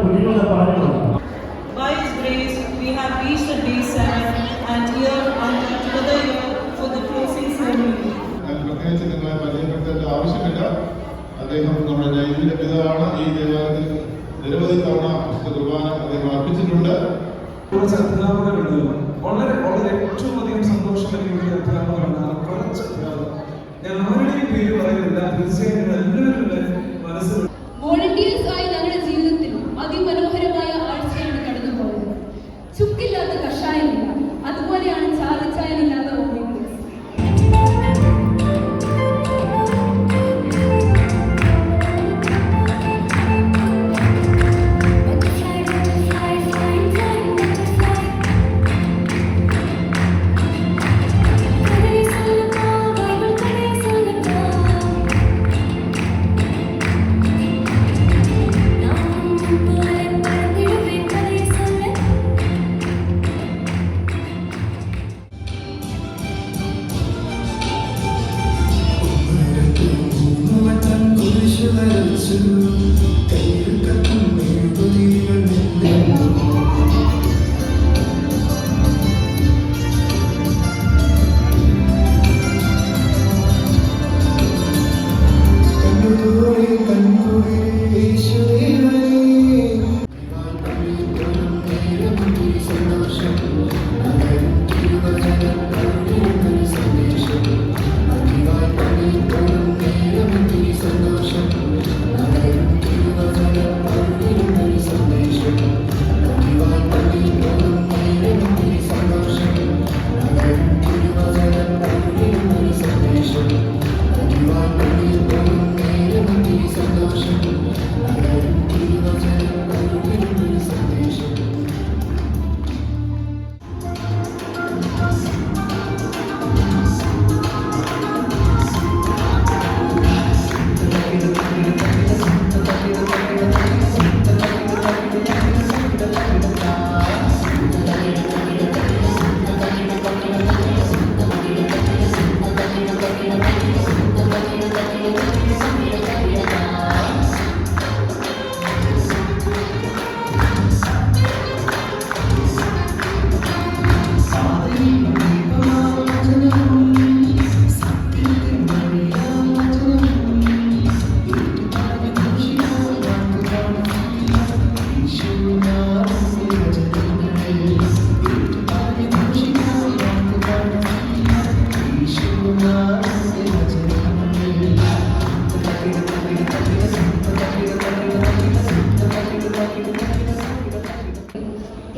കുഞ്ഞുങ്ങളെ പറയുന്നത്. By His grace, we have reached day 7 and here together here for the closing ceremony. പ്രത്യേകിച്ച് നിങ്ങളെ പരിചയപ്പെടുത്തേണ്ട ആവശ്യമില്ല. അദ്ദേഹം നമ്മുടെ നൈതിക പിതാവാണ്. ഈ ദേവാലയത്തിൽ നിരവധി തവണ കുർബാന അദ്ദേഹം അർപ്പിച്ചിട്ടുണ്ട്. കുറച്ച് അധ്യാപകരുണ്ട്. വളരെ വളരെ ഏറ്റവും അധികം സന്തോഷം എനിക്ക് അധ്യാപകരുണ്ട്. കുറച്ച് അധ്യാപകർ ഞാൻ ആരുടെയും പേര് പറയുന്നില്ല. തീർച്ചയായും എല്ലാവരുടെ മനസ്സിൽ വോളണ്ടിയേഴ്സ് ആയി ഞങ്ങളുടെ ജീവിതത്തിൽ അതിമനോഹരമായ ആഴ്ചയാണ് കടന്നുപോയത്. ചുക്കില്ലാത്ത കഷായമില്ല, അതുപോലെയാണ് ചാലിച്ചായനില്ലാത്ത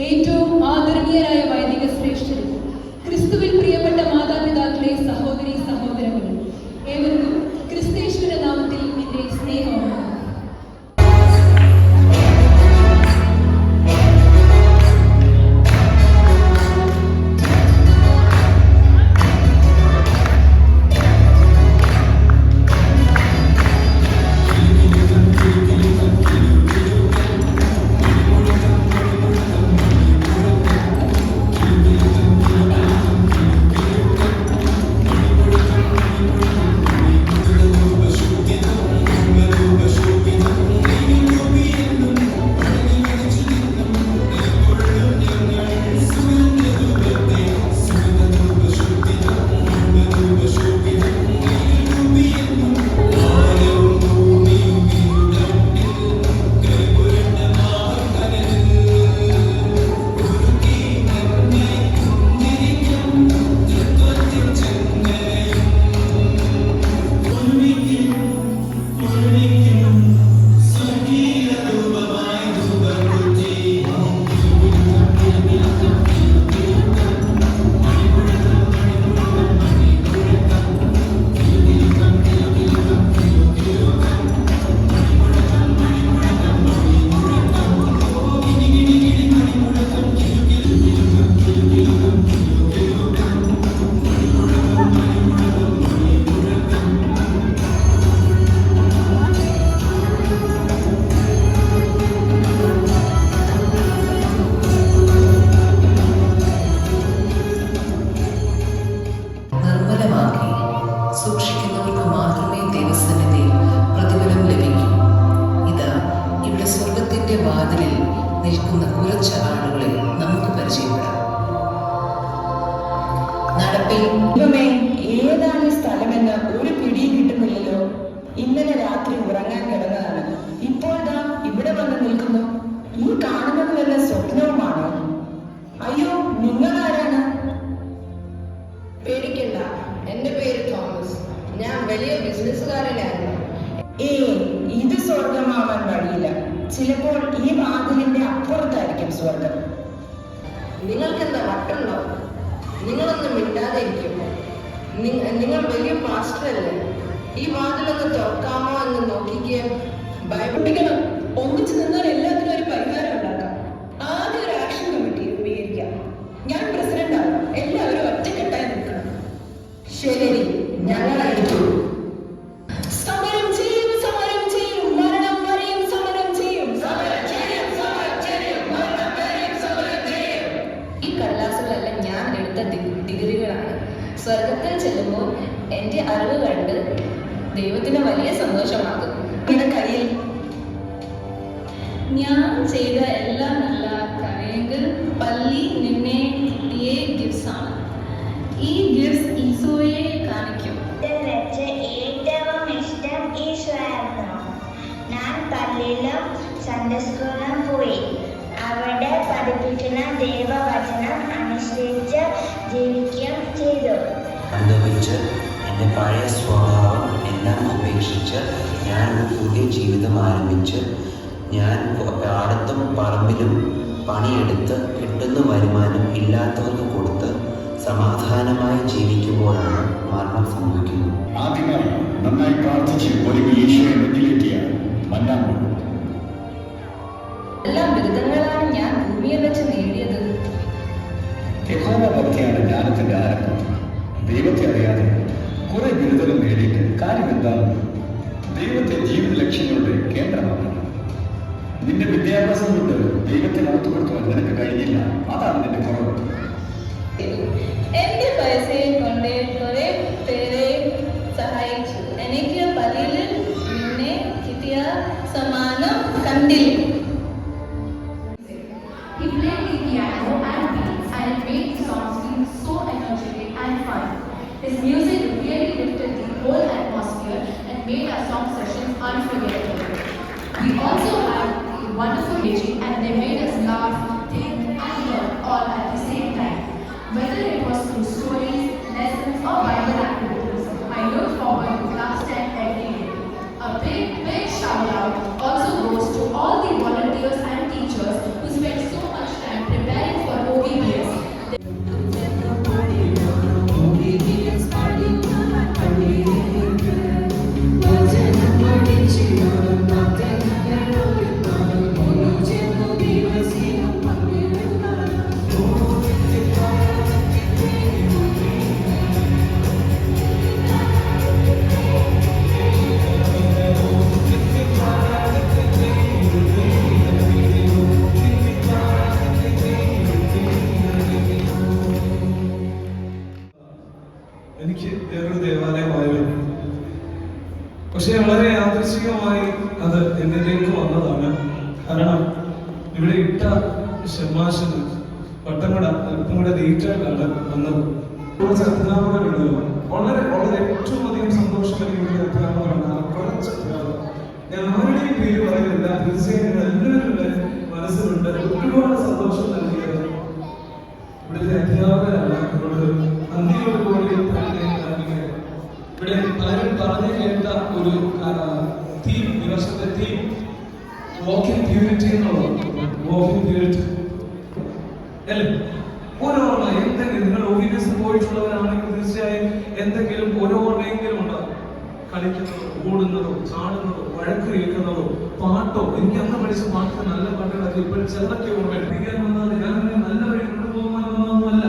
ഏറ്റവും ആദരണീയരായ വൈദിക ശ്രേഷ്ഠരും ക്രിസ്തുവിൽ പ്രിയപ്പെട്ട മാതാപിതാക്കളെ, സഹോദരി സഹോദരങ്ങളെ, ഏവർക്കും ക്രിസ്തേശ്വര നാമത്തിൽ എന്റെ സ്നേഹമാണ്. സ്വർഗത്തിന്റെ വാതിലിൽ നിൽക്കുന്ന കുറച്ച് ആളുകളെ നമുക്ക് പരിചയപ്പെടാം. നടപ്പിൽ ദൈവമേ, ഏതാണ് ഈ സ്ഥലമെന്ന് ഒരു പിടിയും കിട്ടുന്നില്ലല്ലോ. ഇന്നലെ രാത്രി ഉറങ്ങാൻ കിടന്നതാണ്, ഇപ്പോൾ ദാ ഇവിടെ വന്ന് നിൽക്കുന്നു. ഈ കാണുന്നത് വല്ല സ്വപ്നവുമാണോ? അയ്യോ, നിങ്ങൾ ആരാണ്? പേടിക്കണ്ട, എന്റെ പേര് തോമസ്. ഞാൻ വലിയ ബിസിനസ്സുകാരനായിരുന്നു. ഇത് സ്വർഗമാവാൻ വഴിയില്ല. ചിലപ്പോൾ ഈ വാതിലിന്റെ അപ്പുറത്തായിരിക്കും സ്വർഗം. നിങ്ങൾക്കെന്താ വട്ടുണ്ടോ? നിങ്ങളൊന്നും മിണ്ടാതെ ഇരിക്കും. നിങ്ങൾ വലിയ മാസ്റ്ററല്ലേ? ഈ വാതിലൊന്ന് തുറക്കാമോ എന്ന് നോക്കിക്കേ. ഭയപ്പെട്ടിക്കണം. ഒന്നിച്ചു നിന്നാൽ എല്ലാത്തിനും ഒരു പരിഹാരം ഉണ്ടാക്കാം. ആദ്യം ഒരു ആക്ഷൻ കമ്മിറ്റി രൂപീകരിക്കാം. ഞാൻ പ്രസിഡന്റാണ്. എല്ലാവരും ഒറ്റക്കെട്ടായി നിൽക്കണം. ശരി, ഞങ്ങൾ എടുത്തു. സമരം ചെയ്യും, സമരം ചെയ്യും, മരണം വരെയും സമരം ചെയ്യും. ഈ കടലാസുകളെല്ലാം ഞാൻ എടുത്ത ഡിഗ്രികളാണ്. സ്വർഗത്തിൽ ചെല്ലുമ്പോൾ എന്റെ അറിവ് കണ്ട് ദൈവത്തിന് വലിയ സന്തോഷമാകും. പിന്നെ കയ്യിൽ ഞാൻ ചെയ്ത എല്ലാ നല്ല കാര്യങ്ങൾ പള്ളി നിന്നെ കിട്ടിയ ഗിഫ്റ്റ്സ് ആണ്. ഈ ഗിഫ്റ്റ്സ് ഈശോയെ കാണിക്കും. വെച്ച് ഏറ്റവും ഇഷ്ടം ഈശോയായിരുന്നു. ഞാൻ പള്ളിയിലും സൺഡേ സ്കൂളിലും പോയി. അവിടെ പഠിപ്പിക്കുന്ന ദൈവവചനം അനുസരിച്ച് ജീവിക്കുകയും ചെയ്തു. അനുഭവിച്ച് എൻ്റെ പഴയ സ്വഭാവം എല്ലാം ഉപേക്ഷിച്ച് ഞാൻ ഒരു പുതിയ ജീവിതം ആരംഭിച്ച് ഞാൻ പാടത്തും പറമ്പിലും പണിയെടുത്ത് കിട്ടുന്ന വരുമാനം ഇല്ലാത്തവർക്ക് കൊടുത്ത് സമാധാനമായി ജീവിക്കുമ്പോഴാണ് മരണം സംഭവിക്കുന്നത്. ആദ്യമായി നന്നായി പ്രാർത്ഥിച്ച് ഒരുങ്ങി ഈശോയെ നെറ്റിലേറ്റിയ മന്നാമ്പ്. എല്ലാ ബിരുദങ്ങളാണ് ഞാൻ ഭൂമിയിൽ വെച്ച് നേടിയത്. യഹോവ ഭക്തിയാണ് ജ്ഞാനത്തിന്റെ ആരംഭം. ദൈവത്തെ അറിയാതെ കുറെ ബിരുദങ്ങൾ നേടിയിട്ട് കാര്യം എന്താണ്? ദൈവത്തെ ജീവിത ലക്ഷ്യങ്ങളുടെ കേന്ദ്രമാക്കണം. നിന്റെ വിദ്യാഭ്യാസം കൊണ്ട് ദൈവത്തെ നടത്തുകൊടുക്കുവാൻ നിനക്ക് കഴിഞ്ഞില്ല. അതാണ് നിന്റെ കുറവ്. എന്റെ പൈസയെ കൊണ്ട് കുറെ പേരെ സഹായിച്ചു. എനിക്ക് പള്ളിയിൽ നിന്നെ കിട്ടിയ സമ്മാനം കണ്ടില്ല. He played the piano and beats, and it made the songs feel so energetic and fun. His music really lifted the whole atmosphere and made our song sessions unforgettable. We also had a wonderful teaching, and they made us laugh, think, and learn all at the same time. Whether it was through stories, lessons, or Bible activities, I look forward to class 10 every day. A big shout out also goes to all the volunteers and teachers who spent so much time preparing for OBBS. എനിക്ക് വേറൊരു ദേവാലയമായിരുന്നു. പക്ഷെ വളരെ യാദൃശ്ചികമായി അത് എന്നിലേക്ക് വന്നതാണ്. കാരണം ഇവിടെ ഇട്ട ഷമാശന് പട്ടംകുട അല്പം കൂടെ ലേറ്റായിട്ടാണ് വന്നത്. കുറച്ച് അധ്യാപകരുണ്ടല്ലോ, വളരെ വളരെ ഏറ്റവും അധികം സന്തോഷം എനിക്ക് അധ്യാപകരുണ്ടാകും. കുറച്ച് അധ്യാപകർ, ഞാൻ ആരുടെയും പേര് പറയുന്നില്ല, തീർച്ചയായും എല്ലാവരുടെ മനസ്സിലുണ്ട്. ഒരുപാട് സന്തോഷം നൽകിയത് ഇവിടുത്തെ അധ്യാപകരാണ്. ഇവിടെ പലരും പറഞ്ഞു കേട്ട ഒരു തീം, ഈ വർഷത്തെ തീം വാക്കിംഗ് പ്യൂരിറ്റി എന്നുള്ളത്. വാക്കിംഗ് പ്യൂരിറ്റി അല്ലേ? ഓരോർമ്മ എന്തെങ്കിലും, നിങ്ങൾ ഓഫീസിൽ പോയിട്ടുള്ളവരാണെങ്കിൽ തീർച്ചയായും എന്തെങ്കിലും ഓരോർമ്മയെങ്കിലും ഉണ്ടാകും. കളിക്കുന്നതോ, ഓടുന്നതോ, ചാടുന്നതോ, വഴക്ക് കേൾക്കുന്നതോ, പാട്ടോ. എനിക്ക് അന്ന് പഠിച്ച പാട്ട്, നല്ല പാട്ടുകളൊക്കെ ഇപ്പോഴും ചിലതൊക്കെ ഓർമ്മ. ഞാൻ നല്ല വഴി കൊണ്ടുപോകാനൊന്നുമല്ല.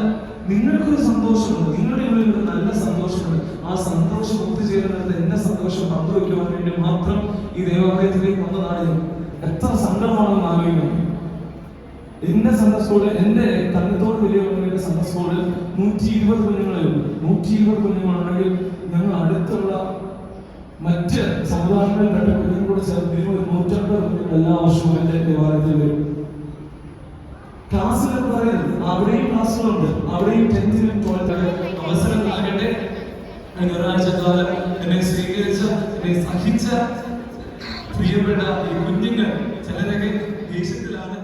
നിങ്ങൾക്കൊരു സന്തോഷമുണ്ട്, നിങ്ങളുടെ ഉള്ളിൽ ഒരു നല്ല സന്തോഷമുണ്ട്. ആ സന്തോഷം ഒത്തുചേരുന്നത് എന്റെ സന്തോഷം പങ്കുവയ്ക്കുവാൻ വേണ്ടി മാത്രം ഈ ദേവാലയത്തിലേക്ക് വന്നതാണ് ഞാൻ. എത്ര സങ്കടമാണെന്ന് ആലോചിക്കണം. എന്റെ സന്ദർശോട്, എന്റെ തന്നത്തോട് വലിയ സന്ദർശോട് 120 കുഞ്ഞുങ്ങളെ ഉള്ളൂ. 120 കുഞ്ഞുങ്ങളുണ്ടെങ്കിൽ ഞങ്ങൾ അടുത്തുള്ള മറ്റ് സമുദായങ്ങളിൽപ്പെട്ട കുഞ്ഞുങ്ങൾ കൂടെ ചേർന്ന് 150 എല്ലാ വർഷവും എൻ്റെ ദേവാലയത്തിൽ വരും. ക്ലാസ്സുകൾ പറയുന്നത് അവിടെയും ക്ലാസ്സുകളുണ്ട്, അവിടെയും 10th-ലും 12th-ലും അവസരം നൽകട്ടെ. ഒരാഴ്ച കാലം എന്നെ സ്വീകരിച്ച, എന്നെ സഹിച്ച പ്രിയപ്പെട്ട ഈ കുഞ്ഞുങ്ങൾ ചിലരൊക്കെ ദേഷ്യത്തിലാണ്.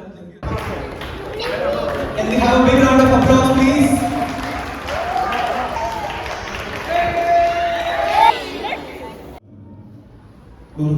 Can we have a big round of applause, please? Holy